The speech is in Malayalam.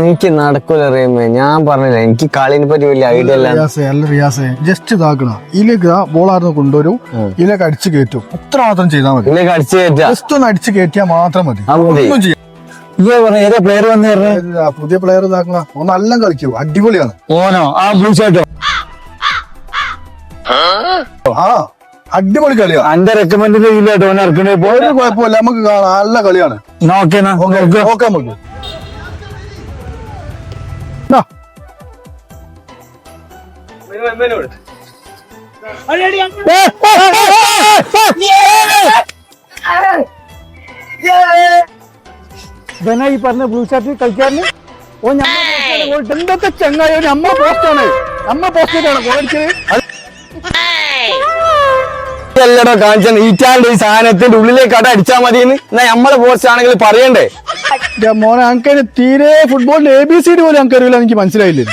എനിക്ക് നടക്കൂല അറിയുമ്പോ ഞാൻ പറഞ്ഞില്ല, എനിക്ക് കളിനെ പറ്റി വലിയ ഐഡിയ റിയാസേ ജസ്റ്റ് ഇതാക്കണം. ഇതിലേക്ക് ബോളായിരുന്നു കൊണ്ടുവരും, ഇതിലേക്ക് അടിച്ചു കയറ്റും. അത്ര മാത്രം ചെയ്താൽ മതി. ഇതിലേക്ക് അടിച്ചു കയറ്റാ, ജസ്റ്റ് ഒന്ന് അടിച്ചു കയറ്റിയാൽ മാത്രം മതി. ഒന്നും ചെയ്യാം. പ്ലെയർ വന്ന് പുതിയ പ്ലെയർ ഇതാക്കണം. ഒന്ന് നല്ല കളിക്കൂ, അടിപൊളിയാണ്. ഓനോ ആ ബ്ലൂ ഷർട്ടോ? ആ അടിപൊളി കളിയാണ്. എന്റെ റെക്കമെൻഡിന്റെ ഇല്ലാട്ടോ ഓനെ ഇറക്കണേ. ഒരു കുഴപ്പമില്ല, നമുക്ക് കാണാം. നല്ല കളിയാണ്. നോക്കാം നമുക്ക് ഈ പറഞ്ഞ ബ്ലൂ ഷർട്ട് കളിക്കാരന് എന്തൊക്കെ ചങ്ങായോ നമ്മ പോസ്റ്റാണ്, എല്ലടോ കാണിച്ചാൽ ഈറ്റാണ്ട് ഈ സാധനത്തിന്റെ ഉള്ളിലേക്ക് അട അടിച്ചാൽ മതിയെന്ന് എന്നാ നമ്മളെ പോസ്റ്റ് ആണെങ്കിൽ പറയണ്ടേ? മോനെ, അനക്ക് തീരെ ഫുട്ബോളിന്റെ ABCD പോലും അനക്കറിയില്ല. എനിക്ക് മനസ്സിലായില്ലേ?